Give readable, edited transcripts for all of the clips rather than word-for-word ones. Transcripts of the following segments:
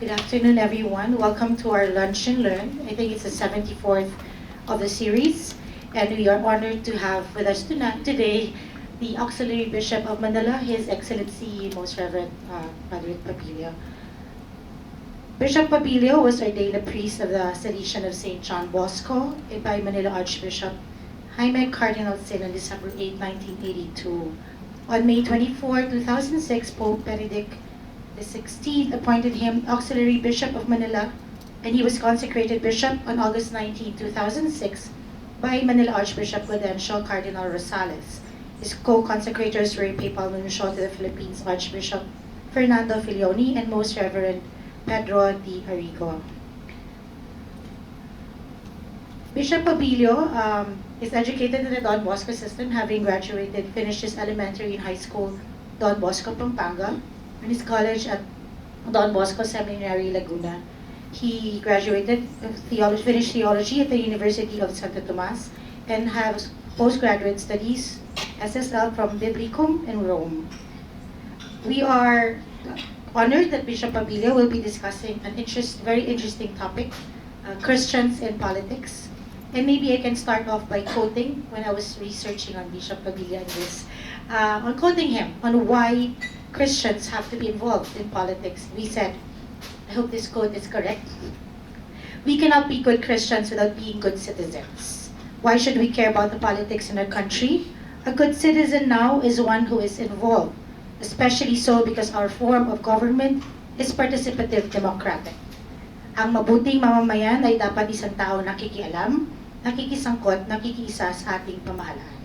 Good afternoon, everyone. Welcome to our Lunch and Learn. I think it's the 74th of the series, and we are honored to have with us today the Auxiliary Bishop of Manila, His Excellency Most Reverend Broderick Pabillo. Bishop Pabillo was ordained a priest of the Salesian of St. John Bosco by Manila Archbishop Jaime Cardinal Sin on December 8, 1982. On May 24, 2006, Pope Broderick the 16th appointed him Auxiliary Bishop of Manila, and he was consecrated Bishop on August 19, 2006 by Manila Archbishop Gaudensio Cardinal Rosales. His co-consecrators were Papal Nuncio to the Philippines Archbishop Fernando Filioni and Most Reverend Pedro D. Arrigo. Bishop Pabillo is educated in the Don Bosco system, having finished his elementary and high school Don Bosco, Pampanga, and his college at Don Bosco Seminary, Laguna. He finished theology at the University of Santo Tomas, and has postgraduate studies, SSL from Biblicum in Rome. We are honored that Bishop Pabillo will be discussing an very interesting topic, Christians in politics. And maybe I can start off by quoting when I was researching on Bishop Pabillo and this, on quoting him on why Christians have to be involved in politics. We said, I hope this quote is correct, "We cannot be good Christians without being good citizens. Why should we care about the politics in our country? A good citizen now is one who is involved, especially so because our form of government is participative democratic. Ang mabuting mamamayan ay dapat isang tao nakikialam, nakikisangkot, nakikiisa sa ating pamahalaan."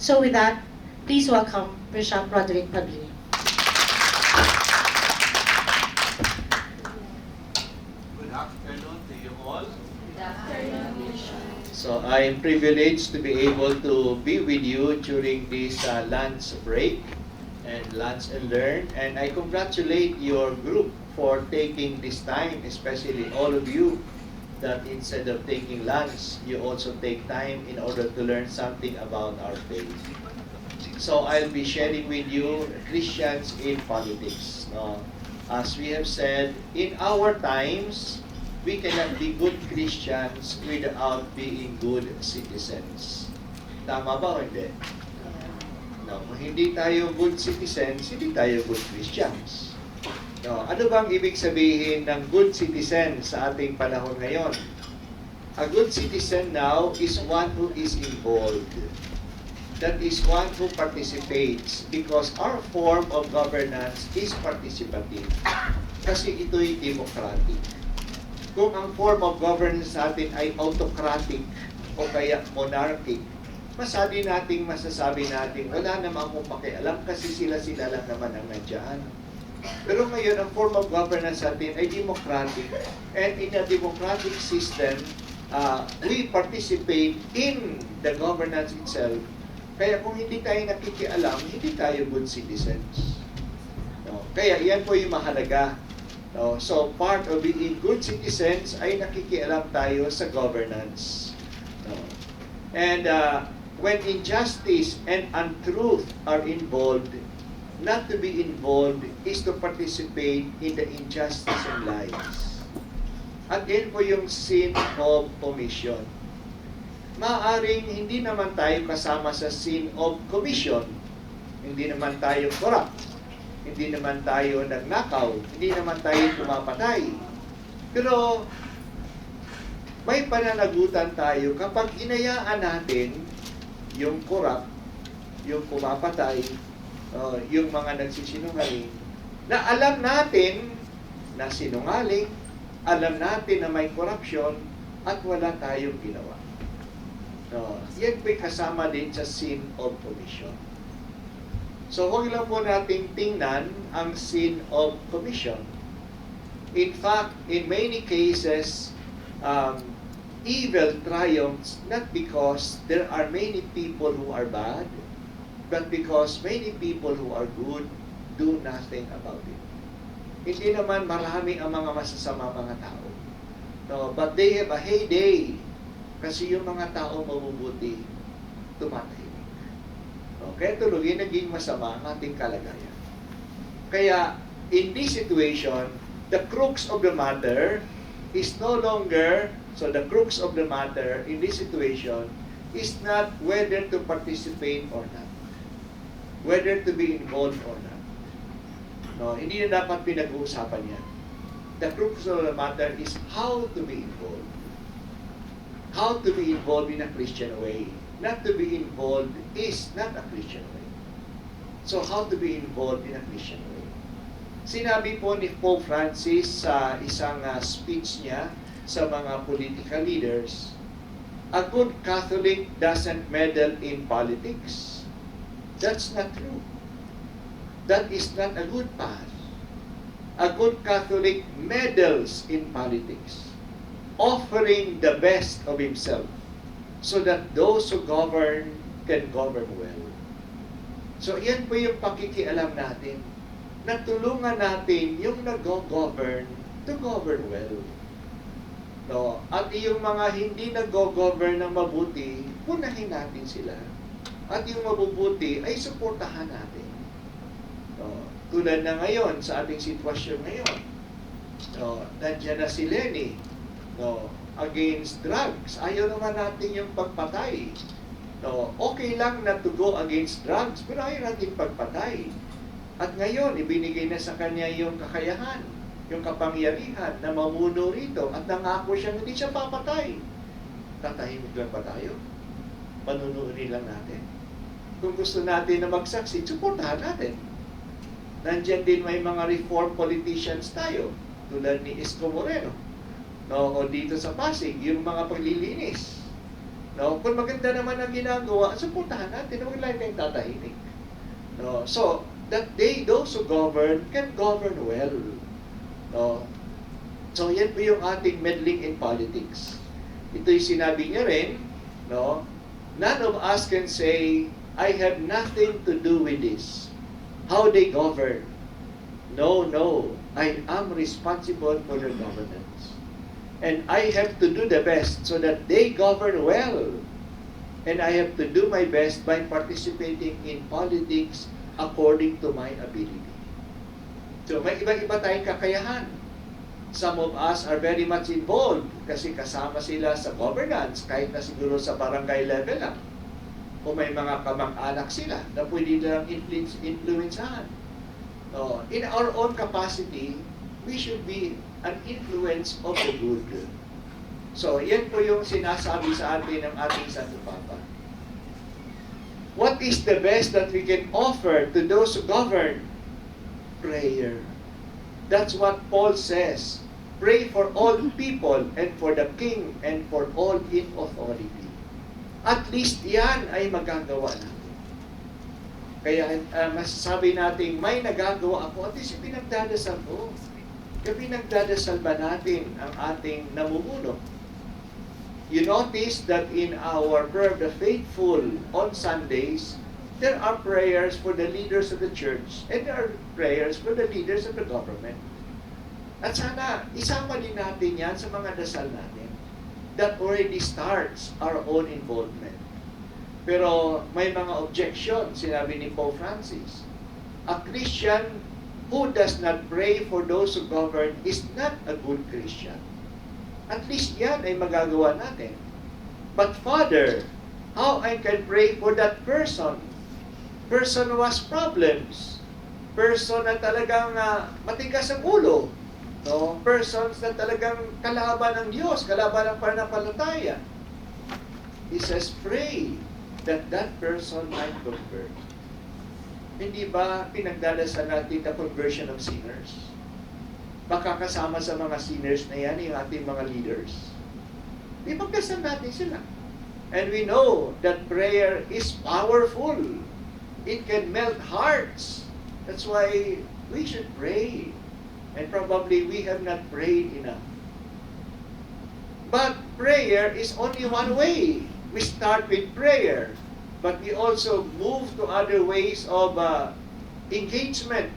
So with that, please welcome Bishop Broderick Pabillo. Good afternoon to you all. Good afternoon, Bishop. So I am privileged to be able to be with you during this lunch break and lunch and learn. And I congratulate your group for taking this time, especially all of you, that instead of taking lunch, you also take time in order to learn something about our faith. So I'll be sharing with you Christians in politics. As we have said, in our times, we cannot be good Christians without being good citizens. Tama ba o hindi? No, kung hindi tayo good citizens, hindi tayo good Christians. No, ano bang ibig sabihin ng good citizen sa ating panahon ngayon? A good citizen now is one who is involved. That is one who participates because our form of governance is participative. Kasi ito'y democratic. Kung ang form of governance natin ay autocratic o kaya monarchic, masasabi natin, wala naman akong pakialam kasi sila lang naman ang nandyan. Pero ngayon, ang form of governance natin ay democratic. And in a democratic system, we participate in the governance itself. Kaya kung hindi tayo nakikialam, hindi tayo good citizens. No? Kaya yan po yung mahalaga. No? So part of being good citizens ay nakikialam tayo sa governance. No? And when injustice and untruth are involved, not to be involved is to participate in the injustice and lies. At yan po yung sin of omission. Maaring hindi naman tayo kasama sa sin of commission. Hindi naman tayo corrupt. Hindi naman tayo nagnakaw. Hindi naman tayo pumapatay. Pero may pananagutan tayo kapag inayaan natin yung corrupt, yung pumapatay, yung mga nagsisinungaling, na alam natin na sinungaling, alam natin na may corruption, at wala tayong ginawa. Yan po'y kasama din sa sin of commission. So, huwag lang po nating tingnan ang sin of commission. In fact, in many cases, evil triumphs not because there are many people who are bad, but because many people who are good do nothing about it. Hindi naman marami ang mga masasama mga tao. No, but they have a heyday kasi yung mga tao mabubuti tumatahimik. Kaya tuloy naging masama ang ating kalagayan. Kaya in this situation, the crux of the matter is no longer, so the crux of the matter in this situation is not whether to participate or not, whether to be involved or not. No, hindi na dapat pinag-uusapan yan. The crux of the matter is how to be involved. How to be involved in a Christian way. Not to be involved is not a Christian way. So how to be involved in a Christian way? Sinabi po ni Pope Francis sa isang speech niya sa mga political leaders, a good Catholic doesn't meddle in politics. That's not true. That is not a good path. A good Catholic meddles in politics, offering the best of himself so that those who govern can govern well. So yan po yung pakikialam natin, na tulungan natin yung nag-govern to govern well. No? At yung mga hindi nag-govern ng mabuti, punahin natin sila. At yung mabubuti ay suportahan natin. No? Tulad na ngayon, sa ating sitwasyon ngayon, no? Nandiyan na si Lenny, no? Against drugs. Ayaw naman natin yung pagpatay. No? Okay lang na to go against drugs, pero ayaw natin pagpatay. At ngayon, ibinigay na sa kanya yung kakayahan, yung kapangyarihan na mamuno rito at nangako siya hindi siya papatay. Tatahimik lang ba tayo? Panunurin lang natin. Kung gusto natin na magsaksi, suportahan natin. Nandiyan din may mga reform politicians tayo, tulad ni Isko Moreno. No, o dito sa Pasig, yung mga paglilinis. No, kung maganda naman ang ginagawa, suportahan natin, huwag lang tayong tatahimik. No, so that those who govern can govern well. No? So yan po yung ating meddling in politics. Ito'y sinabi niya rin, no? None of us can say, I have nothing to do with this. How they govern. No, I am responsible for their governance. And I have to do the best so that they govern well. And I have to do my best by participating in politics according to my ability. So may iba-iba tayong kakayahan. Some of us are very much involved kasi kasama sila sa governance kahit na siguro sa barangay level lang. O may mga kamag-anak sila na pwede nilang influencehan. So, in our own capacity, we should be an influence of the good. So, yan po yung sinasabi sa atin ng ating Santo Papa. What is the best that we can offer to those who govern? Prayer. That's what Paul says. Pray for all people and for the king and for all in authority. At least yan ay magagawa natin. Kaya masasabi natin, may nagagawa ako, at least pinagdadasal ko. Kaya pinagdadasal ba natin ang ating namumuno? You notice that in our prayer of the faithful on Sundays, there are prayers for the leaders of the church and there are prayers for the leaders of the government. At sana, isama din natin yan sa mga dasal natin. That already starts our own involvement. Pero may mga objection, sinabi ni Pope Francis. A Christian who does not pray for those who govern is not a good Christian. At least yan ay magagawa natin. But Father, how I can pray for that person? Person who has problems. Person na talagang matigas ang ulo. No? Persons na talagang kalaban ng Diyos, kalaban ng pananampalataya. He says, pray that that person might convert. Hindi ba pinagdadasal natin the conversion of sinners? Baka kasama sa mga sinners na yan, yung ating mga leaders. Ipagdasal natin sila. And we know that prayer is powerful. It can melt hearts. That's why we should pray. And probably we have not prayed enough. But prayer is only one way. We start with prayer, but we also move to other ways of engagement.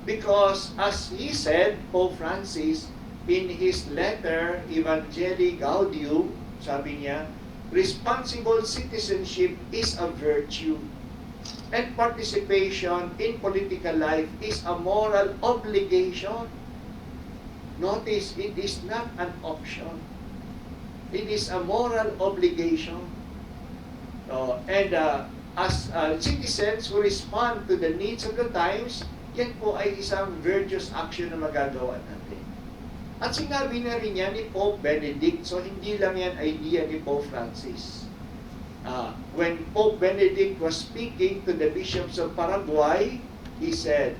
Because as he said, Pope Francis, in his letter, Evangelii Gaudium, sabi niya, responsible citizenship is a virtue. And participation in political life is a moral obligation. Notice, it is not an option. It is a moral obligation. As citizens who respond to the needs of the times, yan po ay isang virtuous action na magagawa natin. At sinabi na rin yan ni Pope Benedict, so hindi lang yan idea ni Pope Francis. When Pope Benedict was speaking to the bishops of Paraguay, he said,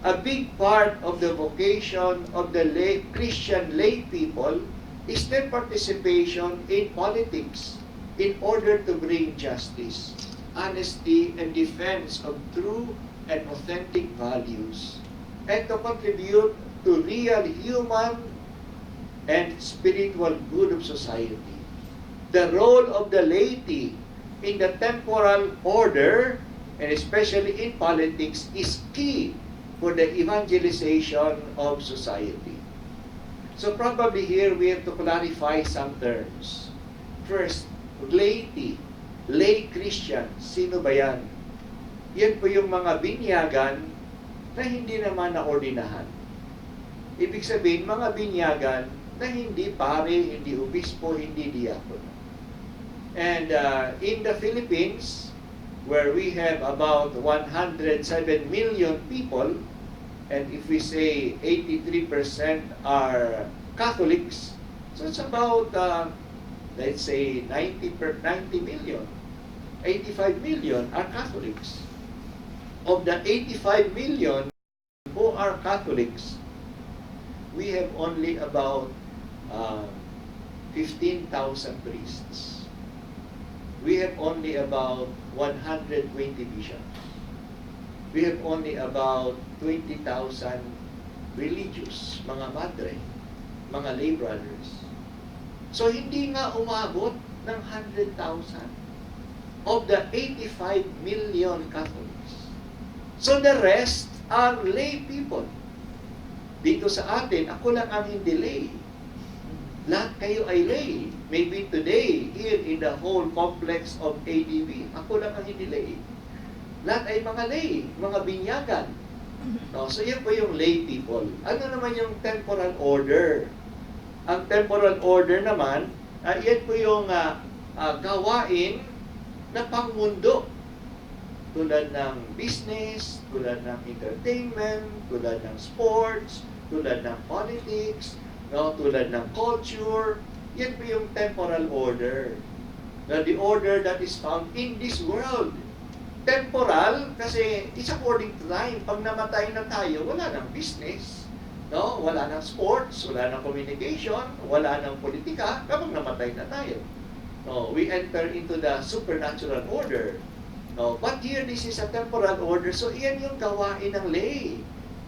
a big part of the vocation of the Christian lay people is their participation in politics in order to bring justice, honesty, and defense of true and authentic values, and to contribute to real human and spiritual good of society. The role of the laity in the temporal order, and especially in politics, is key for the evangelization of society. So probably here we have to clarify some terms. First, laity, lay Christian, sino ba yan? Yan po yung mga binyagan na hindi naman naordinahan. Ibig sabihin, mga binyagan na hindi pare, hindi obispo, hindi diakono. And in the Philippines, where we have about 107 million people, and if we say 83% are Catholics, so it's about, let's say, 90 million. 85 million are Catholics. Of the 85 million who are Catholics, we have only about 15,000 priests. We have only about 120 bishops. We have only about 20,000 religious, mga madre, mga lay brothers. So hindi nga umabot ng 100,000 of the 85 million Catholics. So the rest are lay people. Dito sa atin, ako lang ang hindi lay. Lahat kayo ay lay. Maybe today, here in the whole complex of ADB, ako lang ang hindi lay. Lahat ay mga lay, mga binyagan. No? So yan po yung lay people. Ano naman yung temporal order? Ang temporal order naman, yan po yung gawain na pangmundo. Tulad ng business, tulad ng entertainment, tulad ng sports, tulad ng politics, no? Tulad ng culture. Yan po yung temporal order. Now, the order that is found in this world. Temporal, kasi it's according to time. Pag namatay na tayo, wala ng business. No? Wala ng sports, wala ng communication, wala ng politika, kapag namatay na tayo. No, we enter into the supernatural order. No, but here, this is a temporal order. So, iyan yung gawain ng lay.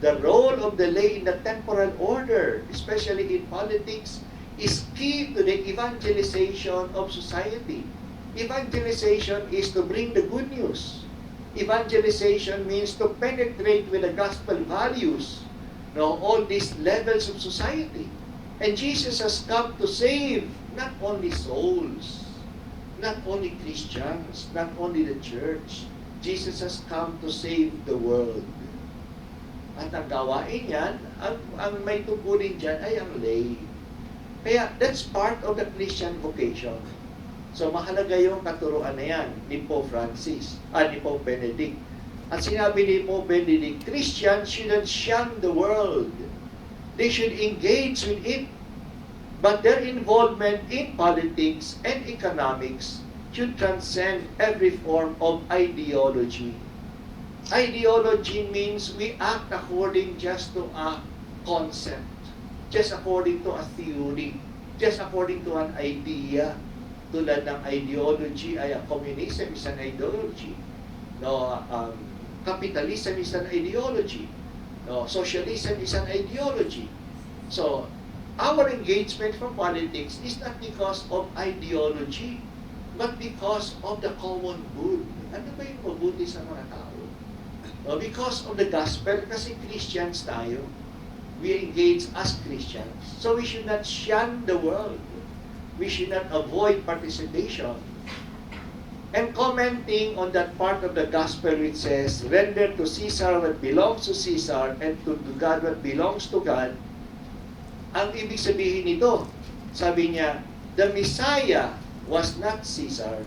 The role of the lay in the temporal order, especially in politics, is key to the evangelization of society. Evangelization is to bring the good news. Evangelization means to penetrate with the gospel values, no, all these levels of society. And Jesus has come to save not only souls, not only Christians, not only the church. Jesus has come to save the world. At ang gawain yan, ang may tungkulin dyan ay ang lay. Kaya that's part of the Christian vocation. So mahalaga yung katuruan na yan ni Pope Francis, ni Pope Benedict. At sinabi ni Pope Benedict, Christians shouldn't shun the world. They should engage with it. But their involvement in politics and economics should transcend every form of ideology. Ideology means we act according just to a concept, just according to a theory, just according to an idea. Tulad ng ideology ay communism is an ideology. No, capitalism is an ideology. No, socialism is an ideology. So, our engagement from politics is not because of ideology, but because of the common good. Ano ba yung mabuti sa mga tao? No, because of the gospel, kasi Christians tayo. We engage as Christians. So we should not shun the world. We should not avoid participation. And commenting on that part of the gospel which says, render to Caesar what belongs to Caesar and to God what belongs to God, Ang ibig sabihin nito, sabi niya, the Messiah was not Caesar,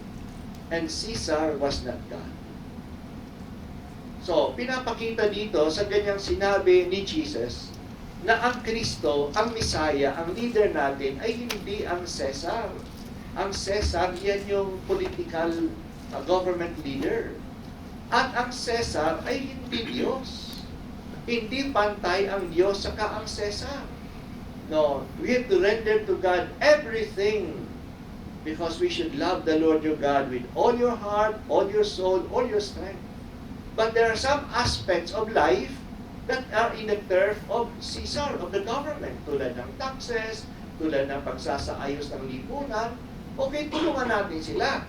and Caesar was not God. So, pinapakita dito sa ganyang sinabi ni Jesus na ang Kristo, ang Messiah, ang leader natin ay hindi ang Caesar. Ang Caesar, yan yung political government leader. At ang Caesar ay hindi Diyos. Hindi pantay ang Diyos saka ang Caesar. No, we have to render to God everything because we should love the Lord your God with all your heart, all your soul, all your strength. But there are some aspects of life that are in the turf of Caesar, of the government, tulad ng taxes, tulad ng pagsasaayos ng lipunan. Okay, tulungan natin sila.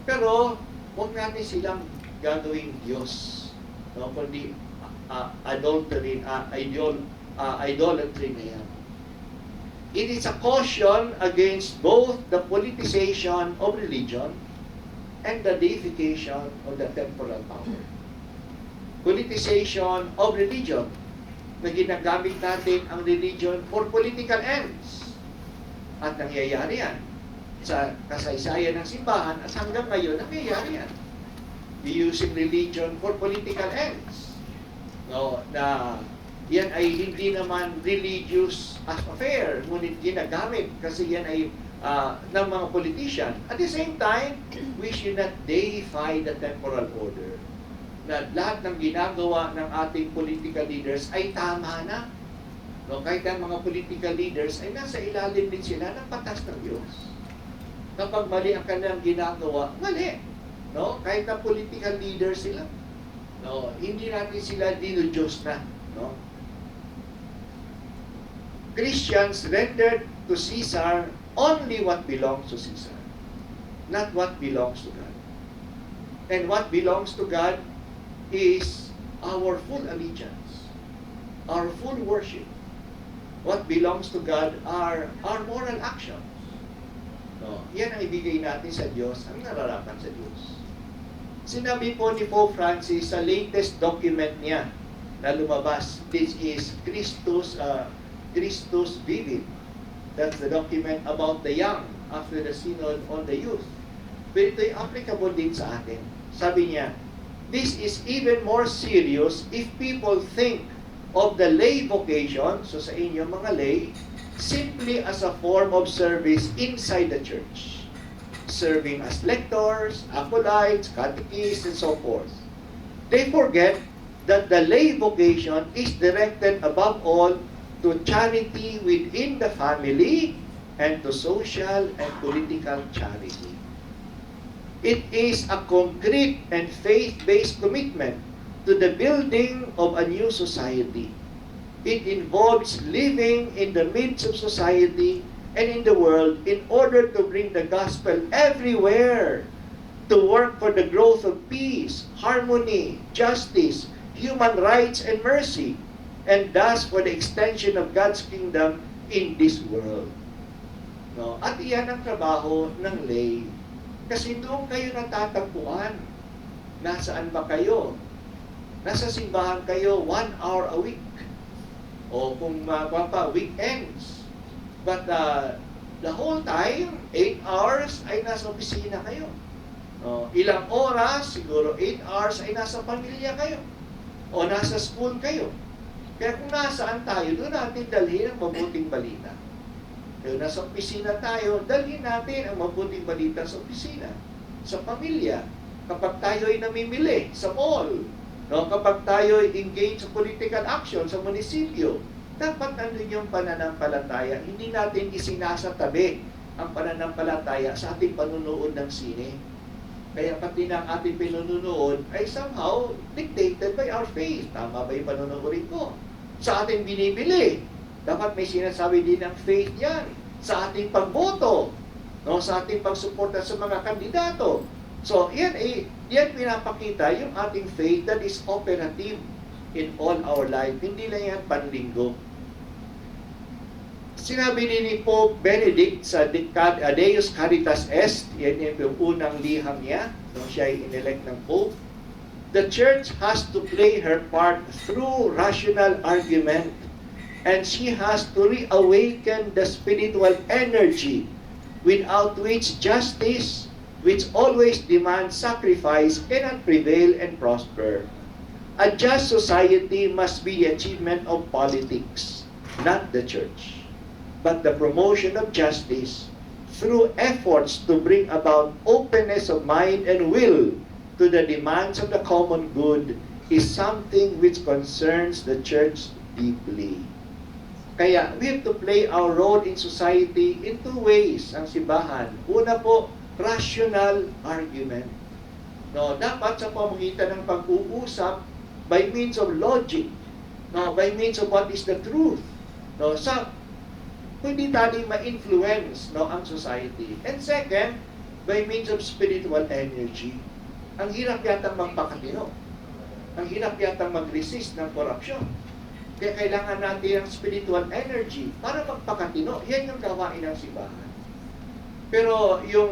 Pero, huwag natin silang gagawing Diyos. No? Kundi idolatry na yan. It is a caution against both the politicization of religion and the deification of the temporal power. Politicization of religion, na ginagamit natin ang religion for political ends. At nangyayari yan sa kasaysayan ng simbahan at hanggang ngayon nangyayari yan. Using religion for political ends. No, na yan ay hindi naman religious affair, ngunit ginagamit kasi yan ay ng mga politician. At the same time, we should not deify the temporal order. Na lahat ng ginagawa ng ating political leaders ay tama na. No, kahit ang mga political leaders ay nasa ilalim din sila ng batas ng Diyos. Kapag mali ang kanilang ginagawa, mali. No, kahit na political leaders sila. No, hindi natin sila dinudiyos na. No? Christians rendered to Caesar only what belongs to Caesar, not what belongs to God. And what belongs to God is our full allegiance, our full worship. What belongs to God are our moral actions. No, yan ang ibigay natin sa Diyos, ang nararapat sa Diyos. Sinabi po ni Pope Francis sa latest document niya na lumabas, this is Christus Vivit. That's the document about the young after the synod on the youth. Pero ito'y applicable din sa atin. Sabi niya, this is even more serious if people think of the lay vocation, so sa inyo mga lay, simply as a form of service inside the church. Serving as lectors, acolytes, catechists, and so forth. They forget that the lay vocation is directed above all to charity within the family and to social and political charity. It is a concrete and faith-based commitment to the building of a new society. It involves living in the midst of society and in the world in order to bring the gospel everywhere, to work for the growth of peace, harmony, justice, human rights, and mercy, and thus for the extension of God's kingdom in this world. No? At iyan ang trabaho ng lay. Kasi doon kayo natatagpuan. Nasaan ba kayo? Nasa simbahan kayo 1 hour a week. O kung weekends. But the whole time, 8 hours ay nasa opisina kayo. Ilang oras, siguro 8 hours ay nasa pamilya kayo. O nasa school kayo. Kaya kung nasaan tayo, doon natin dalhin ang mabuting balita. Kaya nasa opisina tayo, dalhin natin ang mabuting balita sa opisina, sa pamilya. Kapag tayo ay namimili sa mall, no? Kapag tayo ay engaged sa political action sa munisipyo, dapat nandun yung pananampalataya. Hindi natin isinasatabi ang pananampalataya sa ating panunood ng sine. Kaya pati ng ating pinununood ay somehow dictated by our faith. Tama ba yung panunuorin ko? Sa ating binibili, dapat may sinasabi din ng faith yan. Sa ating pagboto, no? Sa ating pagsuporta sa mga kandidato. So, yan pinapakita yung ating faith that is operative in all our life. Hindi lang yan panlinggo. Sinabi ni Pope Benedict sa Deus Caritas Est, yan yung unang liham niya, nung siya ay inelect ng Pope, the Church has to play her part through rational argument And she has to reawaken the spiritual energy without which justice, which always demands sacrifice, cannot prevail and prosper. A just society must be the achievement of politics, not the church, but the promotion of justice through efforts to bring about openness of mind and will to the demands of the common good is something which concerns the church deeply. Kaya we have to play our role in society in two ways, ang simbahan. Una po, rational argument. No, dapat sa pamamagitan ng pag-uusap by means of logic, no, by means of what is the truth. No, sa pwede tayong ma-influence, no, ang society. And second, by means of spiritual energy. Ang hirap yatang magpakatino. Ang hirap yatang mag-resist ng korupsyon. Kaya kailangan natin ang spiritual energy para magpakatino. Yan yung gawain ng simbahan. Pero yung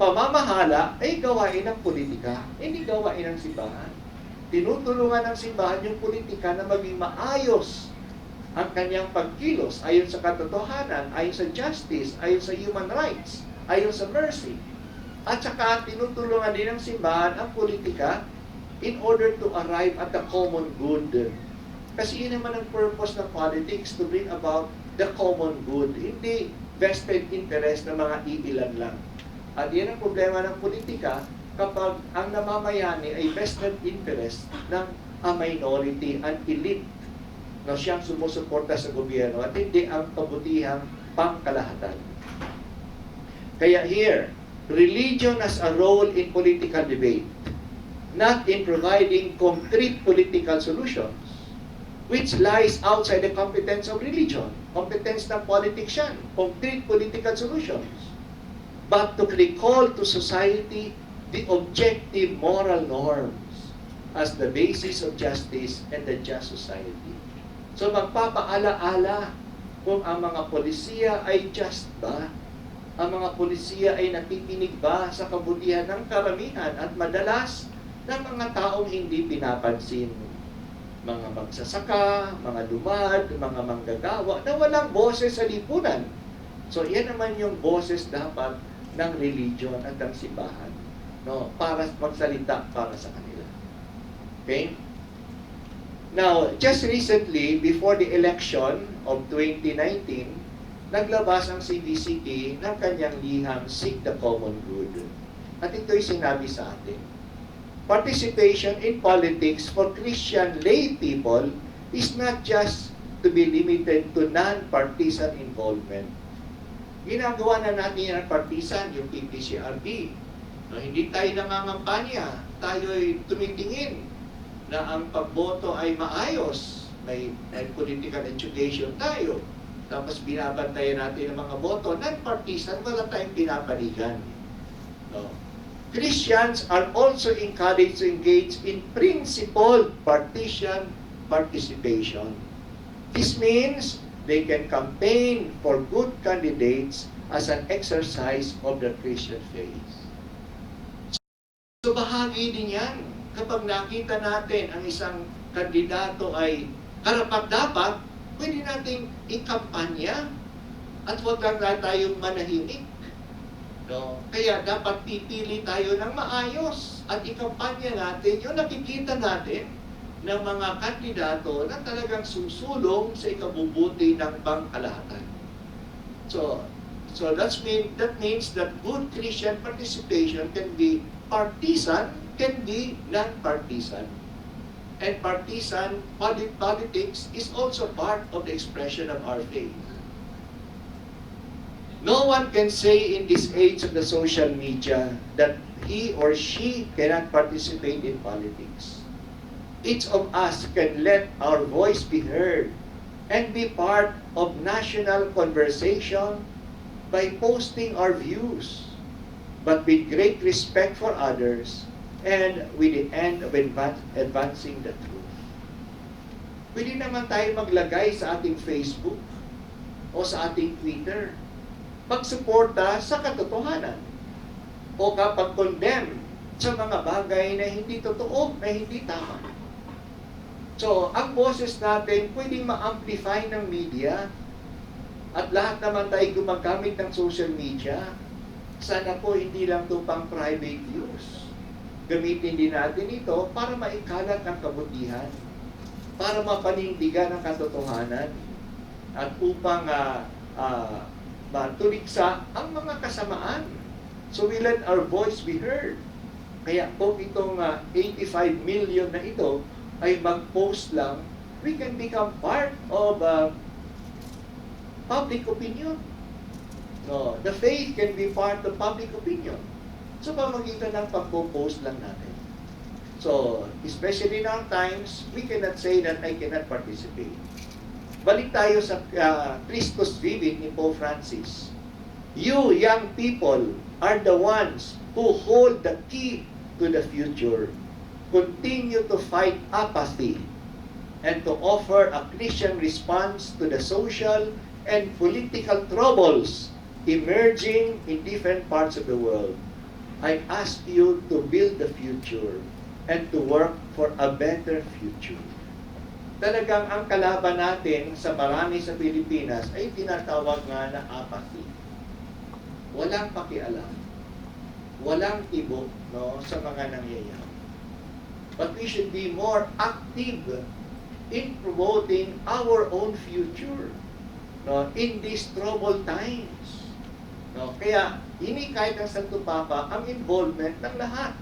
pamamahala ay gawain ng politika, hindi gawain ng simbahan. Tinutulungan ng simbahan yung politika na maging maayos ang kanyang pagkilos ayon sa katotohanan, ayon sa justice, ayon sa human rights, ayon sa mercy. At saka tinutulungan din ng simbahan ang politika in order to arrive at the common good. Kasi yun naman ang purpose ng politics, to bring about the common good, hindi vested interest ng mga iilan lang. At yan ang problema ng politika kapag ang namamayani ay vested interest ng a minority, an elite na siyang sumusuporta sa gobyerno at hindi ang kabutihang pangkalahatan. Kaya here, religion has a role in political debate, not in providing concrete political solutions, which lies outside the competence of religion, competence ng politician, concrete political solutions, but to recall to society the objective moral norms as the basis of justice and the just society. So magpapaala-ala kung ang mga polisiya ay just ba, ang mga polisiya ay nakikinig ba sa kabutihan ng karamihan at madalas ng mga taong hindi pinapansin. Mga magsasaka, mga lumad, mga manggagawa na walang boses sa lipunan. So yan naman yung boses dapat ng religion at ng simbahan, no, para magsalita para sa kanila. Okay? Now, just recently, before the election of 2019, naglabas ang CBCP ng kanyang liham, Seek the Common Good. At ito'y sinabi sa atin. Participation in politics for Christian lay people is not just to be limited to non-partisan involvement. Ginagawa na natin yan partisan, yung PPCRB. No, hindi tayo nangangampanya, tayo'y tumitingin na ang pagboto ay maayos. May political education tayo. Tapos binabantayan natin ang mga boto. Non-partisan, wala tayong pinapanigan. No. Christians are also encouraged to engage in principled partisan participation. This means they can campaign for good candidates as an exercise of the Christian faith. So bahagi din yan. Kapag nakita natin ang isang kandidato ay karapat-dapat, pwede nating ikampanya at huwag lang tayong manahimik. No? Kaya dapat pipili tayo ng maayos at ikampanya natin yung nakikita natin ng mga kandidato na talagang susulong sa ikabubuti ng pangkalahatan. So that means that good Christian participation can be partisan, can be non-partisan. And partisan politics is also part of the expression of our faith. No one can say in this age of the social media that he or she cannot participate in politics. Each of us can let our voice be heard and be part of national conversation by posting our views, but with great respect for others and with the end of advancing the truth. Pwede naman tayo maglagay sa ating Facebook o sa ating Twitter pagsuporta sa katotohanan o kapag condemn sa mga bagay na hindi totoo, na hindi tama. So, ang boses natin pwedeng ma-amplify ng media at lahat naman tayo gumagamit ng social media. Sana po hindi lang ito pang private use. Gamitin din natin ito para maikalat ang kabutihan, para mapanindigan ang katotohanan, at upang matuliksa ang mga kasamaan. So we let our voice be heard. Kaya kung itong 85 million na ito ay mag-post lang, we can become part of public opinion. No, the faith can be part of public opinion. So pamagitan ng pag-post lang natin. So, especially in our times, we cannot say that I cannot participate. Balik tayo sa Christus Vivit ni Pope Francis. You young people are the ones who hold the key to the future. Continue to fight apathy and to offer a Christian response to the social and political troubles emerging in different parts of the world. I ask you to build the future and to work for a better future. Talagang ang kalaban natin sa marami sa Pilipinas ay tinatawag nga na apathy. Walang pakialam. Walang tibok, no, sa mga nangyayari. But we should be more active in promoting our own future, no, in these troubled times. No, kaya hinikayat ng Santo Papa ang involvement ng lahat.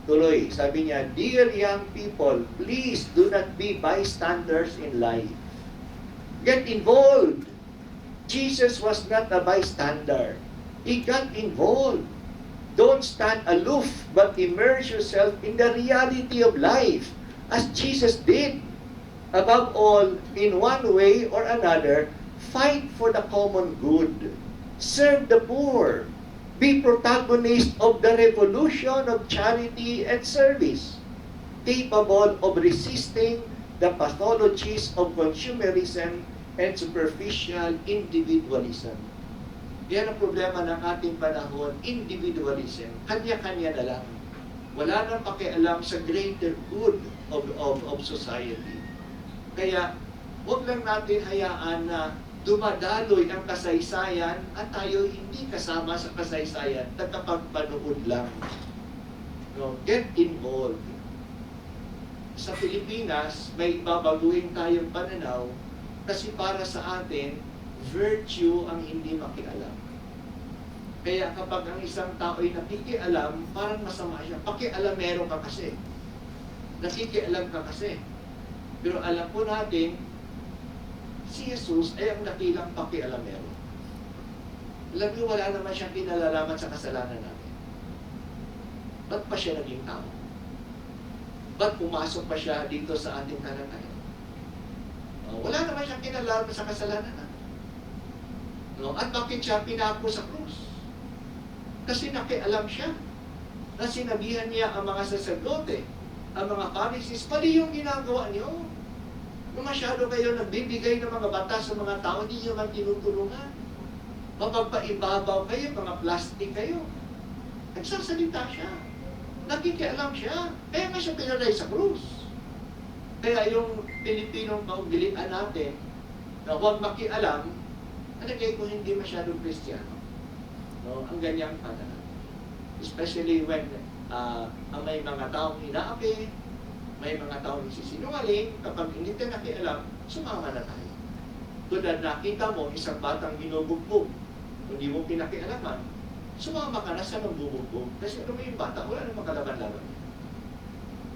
Tuloy, sabi niya, dear young people, please do not be bystanders in life. Get involved. Jesus was not a bystander. He got involved. Don't stand aloof, but immerse yourself in the reality of life, as Jesus did. Above all, in one way or another, fight for the common good. Serve the poor. Be protagonist of the revolution of charity and service, capable of resisting the pathologies of consumerism and superficial individualism. Yan ang problema ng ating panahon, individualism. Kanya-kanya na lang. Wala nang pakialam sa greater good of society. Kaya, huwag lang natin hayaan na dumadaloy ang kasaysayan at tayo hindi kasama sa kasaysayan, nagkapagpanood lang. No, get involved. Sa Pilipinas, may babaguhin tayong pananaw kasi para sa atin, virtue ang hindi makialam. Kaya kapag ang isang tao ay nakikialam, parang masama siya. Pakialamero ka kasi. Nakikialam ka kasi. Pero alam po natin, si Jesus ay ang dakilang pakialamero. Alam niyo, wala naman siyang kinalalaman sa kasalanan natin. Ba't pa siya naging tao? Ba't pumasok pa siya dito sa ating kalagayan? Wala naman siyang kinalalaman sa kasalanan natin. No? At bakit siya pinako sa krus? Kasi nakialam siya na sinabihan niya ang mga saserdote, ang mga Pharisees, pali yung ginagawa niyo. Kung masyado kayo nagbibigay ng mga batas sa mga tao, hindi nyo man tinutulungan. Mapagpaibabaw kayo, mga plastic kayo. Nagsasalita siya. Nakikialam siya. Kaya nga siya pinalay sa krus. Kaya yung Pilipinong kaugilian natin, na huwag makialam, nalagay ko hindi masyadong Kristiyano. No? Ang ganyang pananaw. Especially when may mga taong inaapi, may mga taong nagsisinungaling, kapag hindi tayo nakialam, sumama na tayo. Tulad nakita mo, isang batang binubugbog, hindi mo pinakialaman, sumama ka na sa nagbubugbog. Kasi ano mo yung bata, wala namang kalaban-laban.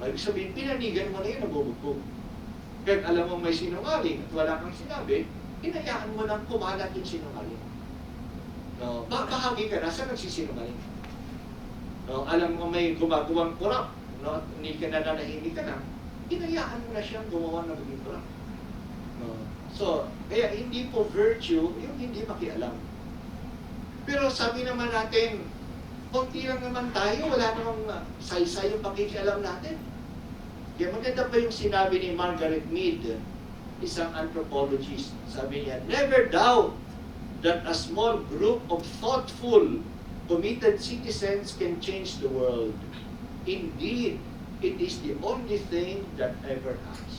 Ibig sabihin, pinanigan mo na yung nagbubugbog. Kaya alam mo may sinungaling at wala kang sinabi, hinayaan mo nang kumalat yung sinungaling. No, bahagi ka na sa nagsisinungaling. No, alam mo may gumagawang kurap, no, hindi ka na nanahimik ka na, hinayaan mo na siyang gumawa ng maging kurap. No. So, kaya hindi po virtue yung hindi makialam. Pero sabi naman natin, konti lang naman tayo, wala namang saysay yung pakikialam natin. Kaya maganda pa yung sinabi ni Margaret Mead, isang anthropologist. Sabi niya, never doubt that a small group of thoughtful, committed citizens can change the world. Indeed, It is the only thing that ever has.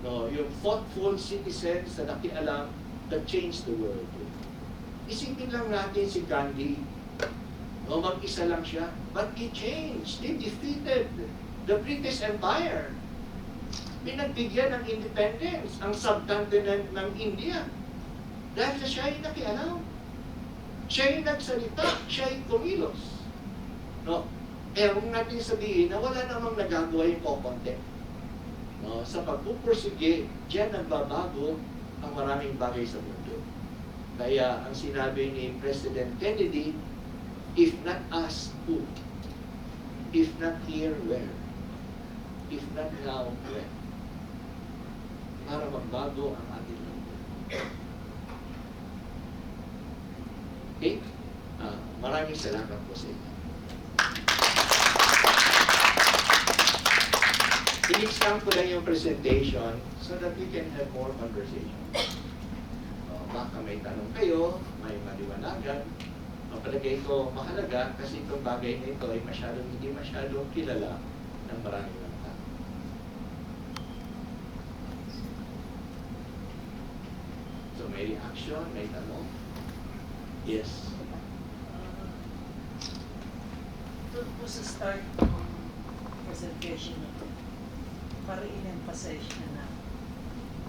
No, yung thoughtful citizens na nakialam that changed the world. Isipin lang natin si Gandhi. No, mag-isa lang siya. But he changed. He defeated the British Empire. Pinagbigyan ng independence ang subcontinent ng India. Dahil sa siya ay nakialam. Siya ay nagsalita. Siya ay kumilos. No? Kaya huwag natin sabihin na wala namang nagagawa yung kokonte. No? Sa pagpupursige, diyan nagbabago ang maraming bagay sa mundo. Kaya ang sinabi ni President Kennedy, if not us, who? If not here, where? If not now, when? Para magbago ang ating mundo. Okay? Maraming salamat po sa inyo. I-expand ko lang yung presentation so that we can have more conversation. Baka may tanong kayo, may maliwanagan. Ang palagay ko mahalaga kasi itong bagay na ito ay hindi masyadong kilala ng maraming mga tao. So may reaction, may tanong? Yes. Doon po sa start ng presentation na ito, para in-emphasize na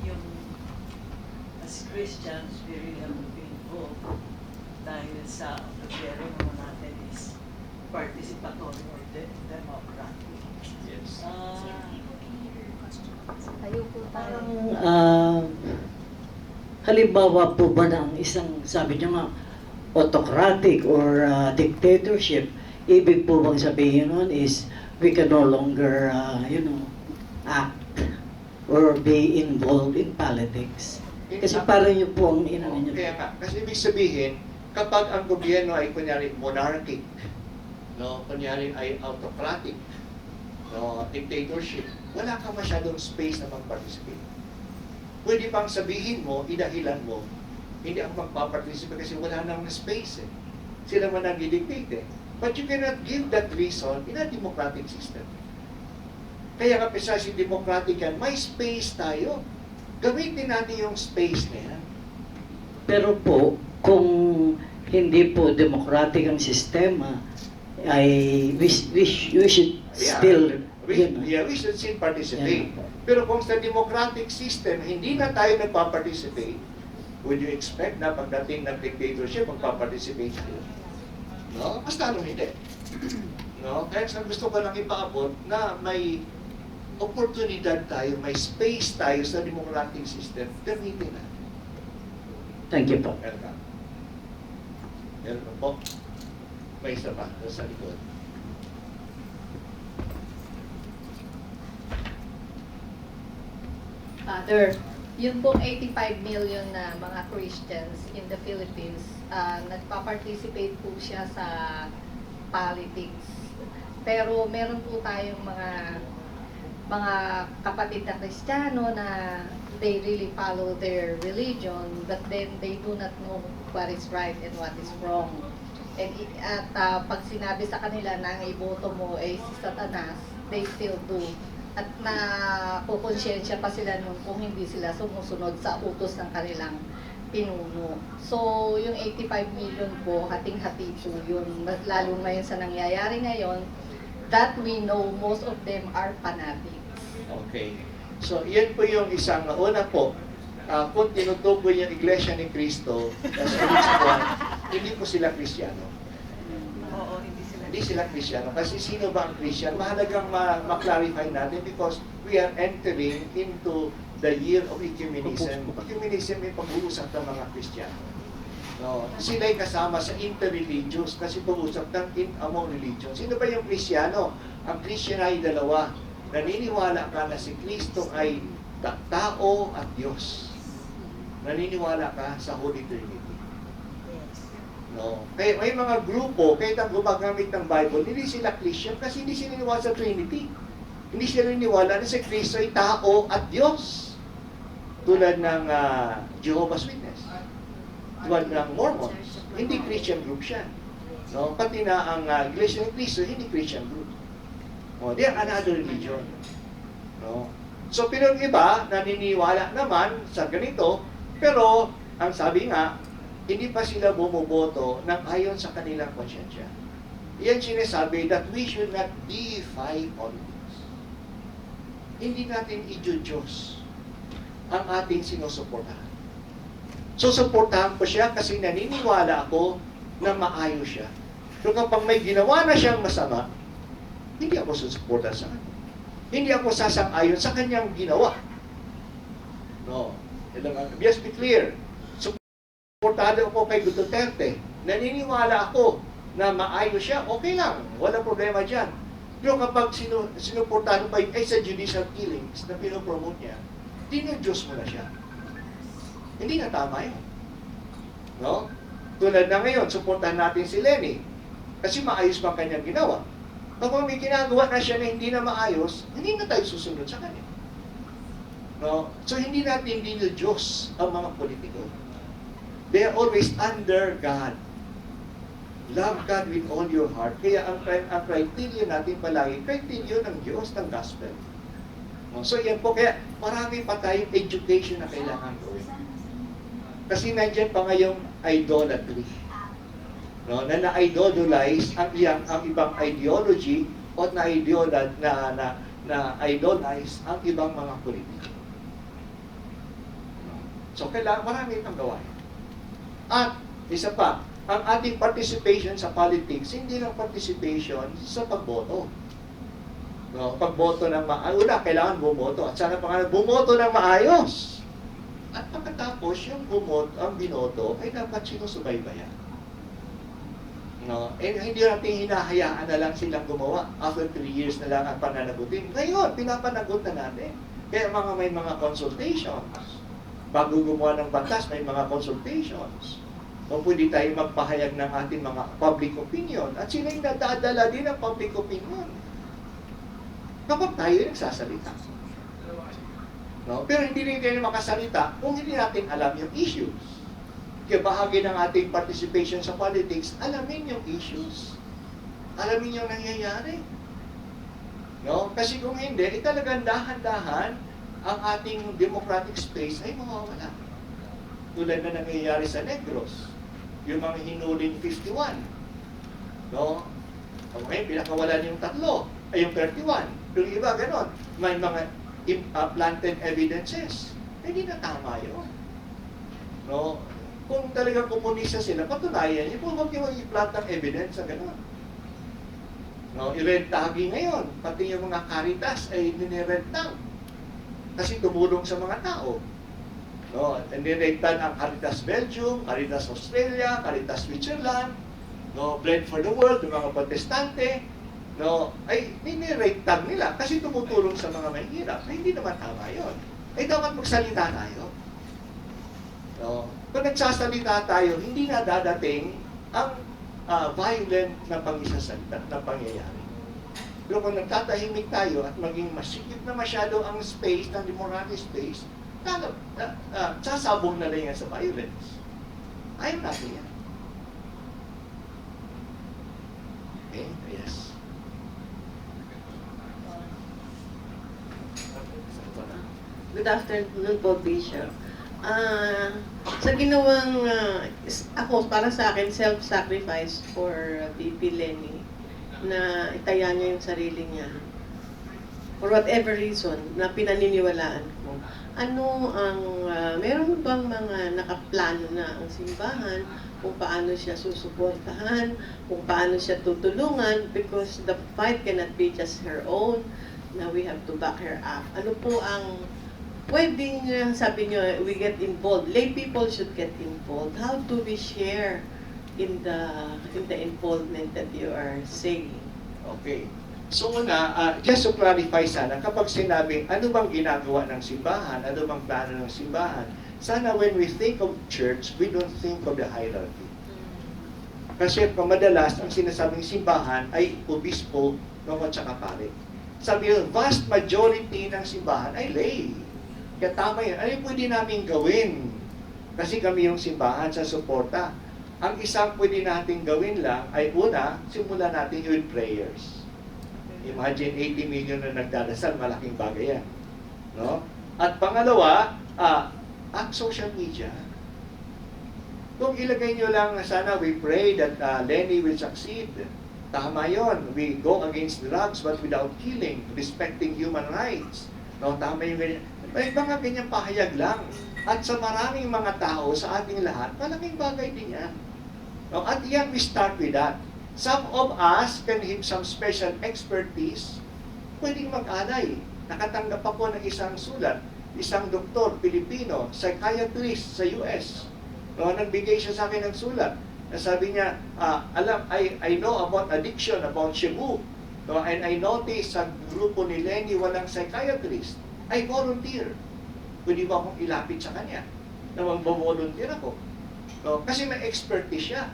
yung as Christians, we really have to be involved dahil sa preparing mo natin is participatory or democratic. Yes. Tayo po Parang halimbawa po ba ng isang, sabi niyo nga, autocratic or dictatorship, ibig po bang sabihin nun is we can no longer, act or be involved in politics? Kasi parang yun po ang inano niyo. Kaya nga, kasi ibig sabihin, kapag ang gobyerno ay kunyari monarchic, no, kunyari ay autocratic, no, dictatorship, wala ka masyadong space na mag-participate. Pwede pang sabihin mo, idahilan mo, hindi ako magpa-participate kasi wala nang space eh. Sila man nag-dictate eh. But you cannot give that reason in a democratic system. Kaya kapag sa democratic yan, may space tayo. Gamitin natin yung space na yan. Pero po, kung hindi po democratic ang sistema, ay we should still, we should still participate. Pero kung sa democratic system, hindi na tayo nagpa-participate, would you expect na pagdating ng dictatorship, magpa-participate tayo? No? Mas tanong hindi. No? Kaya gusto ko lang ipaabot na may oportunidad tayo, may space tayo sa democratic system, gamitin na. Thank you po. Welcome. Welcome po. May isa pa sa likod. Father, yung pong 85 million na mga Christians in the Philippines, nagpa-participate po siya sa politics. Pero meron po tayong mga kapatid na Kristiyano na they really follow their religion, but then they do not know what is right and what is wrong. At pag sinabi sa kanila na ang iboto mo ay si Satanas, they still do. At nakukonsyensya pa sila nun kung hindi sila sumusunod sa utos ng kanilang pinuno. So, yung 85 million po, hating-hati po yun. Lalo ngayon sa nangyayari ngayon, that we know most of them are fanatics. Okay. So, yan po yung isang una po. Kung tinutukoy yung Iglesia ni Cristo, hindi po sila Kristiyano. oo, hindi sila. Hindi sila Kristiyano. Kasi sino ba ang Christian? Mahalagang ma-clarify natin because we are entering into the year of ecumenism. Ecumenism ay pag-uusap ng mga Kristiyano. No, sila ay kasama sa interreligious kasi pag-uusap ng among religion. Sino ba yung Kristiyano? Ang Christian ay dalawa. Naniniwala ka na si Kristo ay tao at Diyos. Naniniwala ka sa Holy Trinity. No? Kaya may mga grupo, kahit ang gumagamit ng Bible, hindi sila Christian kasi hindi sila niniwala sa Trinity. Hindi sila niniwala na si Kristo ay tao at Diyos. Tulad ng Jehovah's Witness. Tulad ng Mormons. Hindi Christian group siya. No? Pati na ang Iglesia ng Kristo, hindi Christian group. O, they are another religion. No? So, pero yung iba, naniniwala naman sa ganito, pero, ang sabi nga, hindi pa sila bumoboto ng ayon sa kanilang konsyensya. Yan sinasabi that we should not deify politics. Hindi natin i-Diyos ang ating sinusuportahan. So, suportahan ko siya kasi naniniwala ako na maayos siya. Pero kapag may ginawa na siyang masama, hindi ako susuporta sa kanya. Hindi ako sasang-ayon sa kanyang ginawa. No. Just be clear. Suportado ako kay Duterte. Naniniwala ako na maayos siya, okay lang. Wala problema dyan. Pero kapag sinuportado pa ay sa judicial killings na pinopromote niya, dinudiyos mo na siya. Hindi na tama yun. No? Tulad na ngayon, suportahan natin si Lenny. Kasi maayos pa kanyang ginawa. Kapag may ginagawa na siya na hindi na maayos, hindi na tayo susunod sa kanya. No? So hindi natin dinudiyos ang mga politiko. They are always under God. Love God with all your heart. Kaya ang criteria natin palagi, criteria ng Diyos, ng gospel. No? So yan po, kaya marami pa tayong education na kailangan gawin. Kasi nandiyan pa ngayong idolatry. No? Na na-idolize ang ibang ideology o na-idolize ang ibang mga politiko. So kailangan marami itong gawain. At isa pa, ang ating participation sa politics, hindi lang participation sa pagboto. No, pagboto ng una, kailangan bumoto. At sana pa bumoto ng maayos. At pagkatapos, yung ang binoto, ay dapat sinusubaybayan. No? Hindi natin hinahayaan na lang silang gumawa. After 3 years na lang ang pananagutin. Ngayon, pinapanagot na natin. Kaya may mga consultations. Bago gumawa ng batas, may mga consultations. O pwede tayo magpahayag ng ating mga public opinion. At sila yung nadadala din ng public opinion. Kapag tayo yung nagsasalita. No? Pero hindi rin tayo makasalita kung hindi natin alam yung issues. Kaya bahagi ng ating participation sa politics, alamin yung issues. Alamin yung nangyayari. No? Kasi kung hindi, talagang dahan-dahan ang ating democratic space ay mawawala. Tulad na nangyayari sa Negros. Yung mga hinuling 51. No? Okay, pinakawalan yung 3, ay yung 31. Yung iba, ganon. May mga planted evidences. Hindi na tama yun. No? Kung talagang komunista sila, patunayan niyo kung huwag niyo i-plant ng evidence sa ganon. No? I-rent tagging ngayon. Pati yung mga Caritas ay nire-rent. Kasi tumulong sa mga tao. No, nire-rentan ang Caritas Belgium, Caritas Australia, Caritas Switzerland, no, Bread for the World, yung mga protestante, no, ay nire-rentan nila kasi tumutulong sa mga mahihirap. Ay, hindi naman tama yun. Ay, dapat magsalita tayo. No, kung nagsasalita tayo, hindi na dadating ang violent na pangisasalita, na pangyayari. Pero kung nagtatahimik tayo at maging masikip na masyado ang space, ng democratic space, sasabong na rin yan sa violence. Ayaw natin yan. Okay? Yes. Good afternoon po, Bishop. Sa ginawang, ako, para sa akin, self-sacrifice for VP Lenny, na itaya niya yung sarili niya, for whatever reason, na pinaniniwalaan ko. Ano ang, meron bang mga nakaplano na ang simbahan kung paano siya susuportahan, kung paano siya tutulungan, because the fight cannot be just her own, na we have to back her up. Ano po ang pwedeng, sabi niyo, we get involved, lay people should get involved. How do we share in the involvement that you are saying? Okay. So una, just to clarify sana, kapag sinabing ano bang ginagawa ng simbahan, ano bang plano ng simbahan, sana when we think of church, we don't think of the hierarchy. Kasi madalas, ang sinasabing simbahan ay obispo, no, at saka pare. Sabi yun, vast majority ng simbahan ay lay. Kaya tama yun. Ano yung pwede namin gawin? Kasi kami yung simbahan sa suporta. Ang isang pwede natin gawin lang ay una, simulan natin with prayers. Imagine 80 million na nagdadasal, malaking bagay yan. No? At pangalawa, at social media. Kung ilagay nyo lang, sana we pray that Lenny will succeed. Tama yun. We go against drugs but without killing, respecting human rights. No, tama yung ganyan. May mga ganyang pahayag lang. At sa maraming mga tao, sa ating lahat, malaking bagay din yan. No, at yan, we start with that. Some of us can have some special expertise. Pwedeng mag-alay. Nakatanggap ako ng isang sulat, isang doktor, Pilipino, psychiatrist sa US. No, nagbigay siya sa akin ng sulat. Sabi niya, I know about addiction, about Cebu. No, and I noticed sa grupo ni Lenny walang psychiatrist. I volunteer. Pwede ba akong ilapit sa kanya? Na mag-volunteer ako. No, kasi may expertise siya.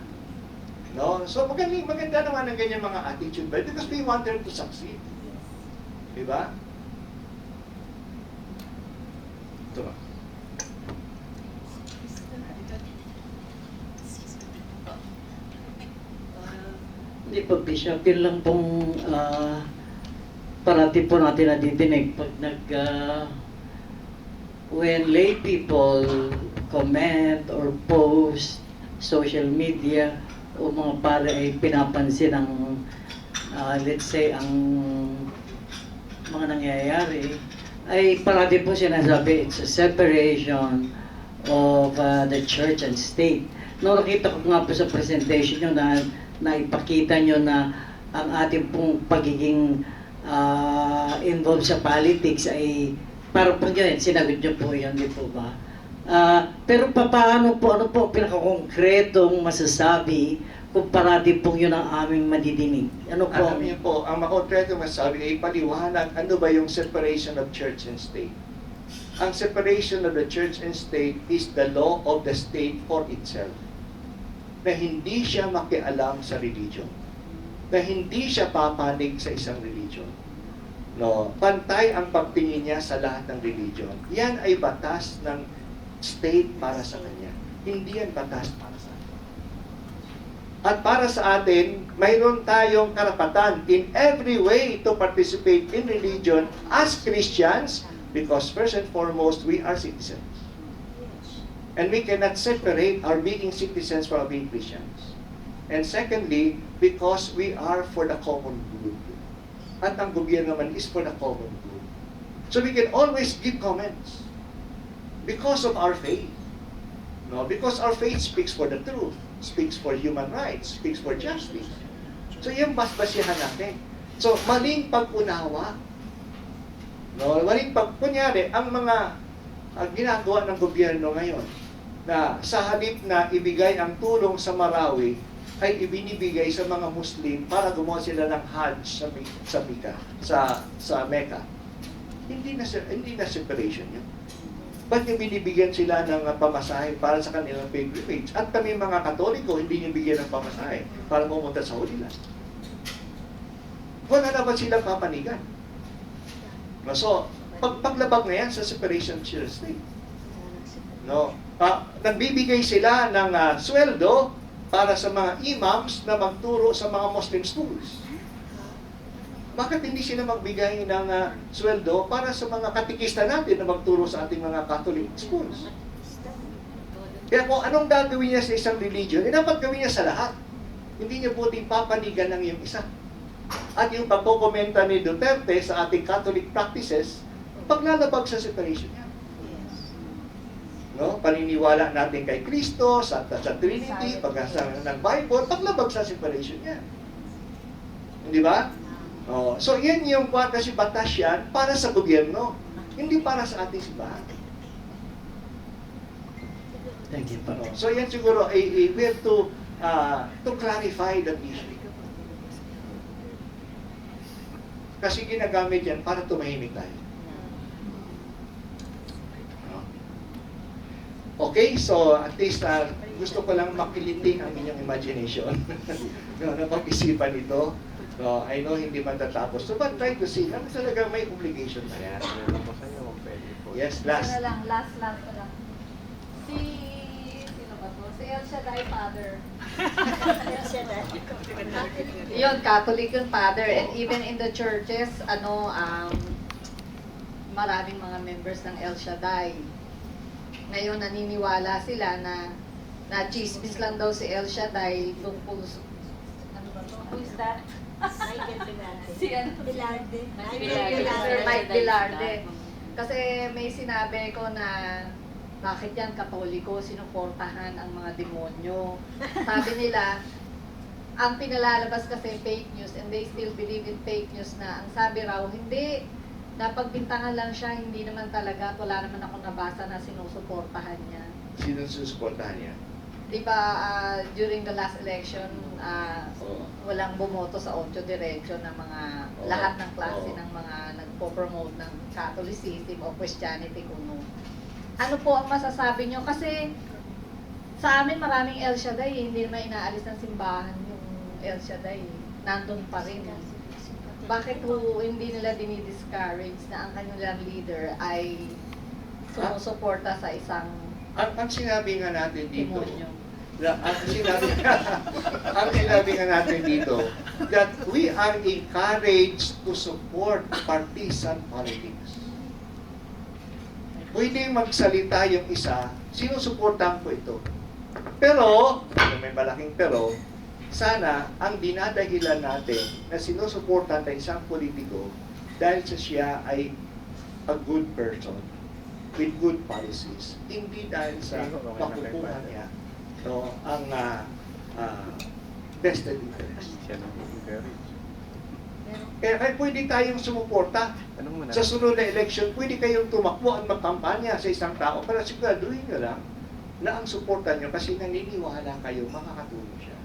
No? So maganda naman ang ganyan mga attitude ba? Because we want them to succeed. Diba? Ito ba? Hindi po, Bishop, yun lang pong parati po natin nadidinig pag when lay people comment or post social media o mga pare ay pinapansin ang let's say ang mga nangyayari ay parati po sinasabi it's a separation of the church and state. No, nakita ko nga po sa presentation nyo na ipakita nyo na ang ating pong pagiging involved sa politics ay parang po yun, sinagot nyo po yun, di po ba? Pero paano po, ano po pinakakongkretong masasabi kung parati po yun ang aming madidinig? Ano po? Alam niyo po, ang makongkretong masasabi ay paliwanag ano ba yung separation of church and state. Ang separation of the church and state is the law of the state for itself. Na hindi siya makialam sa religion. Na hindi siya papanig sa isang religion. No, pantay ang pagtingin niya sa lahat ng religion. Yan ay batas ng state para sa kanya. Hindi yan batas para sa atin. At para sa atin, mayroon tayong karapatan in every way to participate in religion as Christians because first and foremost, we are citizens. And we cannot separate our being citizens from being Christians. And secondly, because we are for the common good. At ang gobyerno naman is for the common good. So we can always give comments because of our faith. No, because our faith speaks for the truth, speaks for human rights, speaks for justice. So yan basbasihan natin. So maling pag-unawa. No, kunyari, ang mga ginagawa ng gobyerno ngayon, na sa halip na ibigay ang tulong sa Marawi, ay ibinibigay sa mga Muslim para gumawa sila ng Hajj sa Mecca. Hindi na separation yun. Ba't yung binibigyan sila ng pamasahe para sa kanilang pilgrimage? At kami mga Katoliko, hindi nyo bigyan ng pamasahe para pumunta sa Holy Land. Wala na ba silang papanigan? So, paglabag na yan sa separation of church state. No? Nagbibigay sila ng sweldo para sa mga imams na magturo sa mga Muslim schools. Bakit hindi sila magbigay ng sweldo para sa mga katikista natin na magturo sa ating mga Catholic schools? Kaya kung anong gagawin niya sa isang religion, dapat gawin niya sa lahat. Hindi niya buting papanigan ng iyong isa. At yung pagkokomenta ni Duterte sa ating Catholic practices, paglalabag sa separation niya. No? Paniniwala natin kay Kristo, sa Trinity, pagkasa ng Bible, paglabag sa separation niya. Hindi ba? So yan yung kasi batas yan para sa gobyerno, hindi para sa ating simbahan. Thank you, Papa. So yan siguro, we have to clarify that issue. Kasi ginagamit yan para tumahimik tayo. Okay, so at least gusto ko lang makiliting ang inyong imagination. Napag-isipan ito. So, I know hindi matatapos. So, but try to see, talaga may obligation na yan. Yes, last. Last na lang. Sino ba to? Si El Shaddai Father. Yun, Catholic yung Father. And even in the churches, maraming mga members ng El Shaddai. Ngayon, naniniwala sila na chismis lang daw si El Shaddai tungkol ano ba to? Who is that? Si ano? Bilarde. Sir Mike Bilarde. Kasi may sinabi ko na bakit yan Katoliko sinuportahan ang mga demonyo. Sabi nila, ang pinalalabas kasi fake news and they still believe in fake news na ang sabi raw, hindi, napagbintangan lang siya, hindi naman talaga, wala naman ako nabasa na sinusuportahan niya. Sino susuportahan niya? Di ba, during the last election, walang bumoto sa 8 diretso na mga lahat ng klase ng mga nagpo-promote ng Catholicism o Christianity kuno. Ano po ang masasabi nyo? Kasi sa amin maraming El Shaddai, hindi naman inaalis ng simbahan yung El Shaddai. Nandun pa rin. Bakit po hindi nila dinidiscourage na ang kanilang leader ay sumusuporta sa isang Ang sinabi nga natin dito, demonyo? ang sinabi nga natin dito, that we are encouraged to support partisan politics. Pwede magsalita yung isa, sinusuportahan ko ito. Pero, may malaking pero, sana ang dinadahilan natin na sinusuportahan ng isang politiko dahil sa siya ay a good person with good policies, hindi dahil sa makukuha niya ang vested interest. Kaya pwede tayong sumuporta. Sa sunod na election, pwede kayong tumakbo at magkampanya sa isang tao, pero siguraduhin nyo lang na ang suporta nyo kasi naniniwala kayo, makakatulong siya.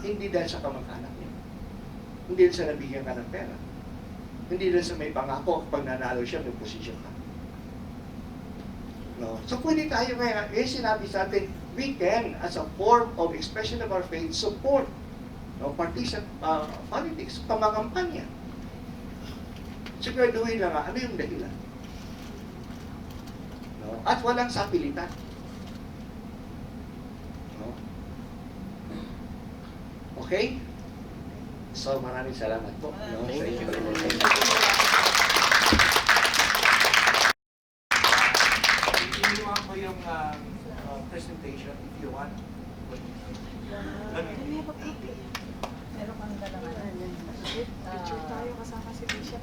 Hindi dahil sa kamag-anak niya. Hindi dahil sa nabigyan ka ng pera. Hindi dahil sa may pangako, pag nanalo siya, may posisyon ka. No? So pwede tayo ngayon, sinabi sa atin, we can, as a form of expression of our faith, support partisan politics, pamakampanya. Siguraduhin lang ano yung dahilan. No? At walang sapilitan. No? Okay? So maraming salamat po. No? Sa inyo. Iniwan ko yung presentation if you want. Meron kang dalaman. Picture tayo kasama si Bishop.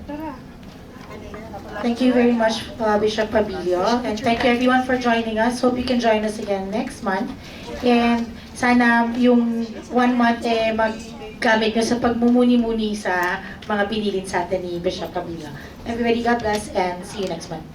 Tara. Thank you very much, Bishop Pabillo. And thank you everyone for joining us. Hope you can join us again next month. And sana yung 1 month maggamit nyo sa pagmumuni-muni sa mga binilin sa atin ni Bishop Pabillo. Everybody, God bless and see you next month.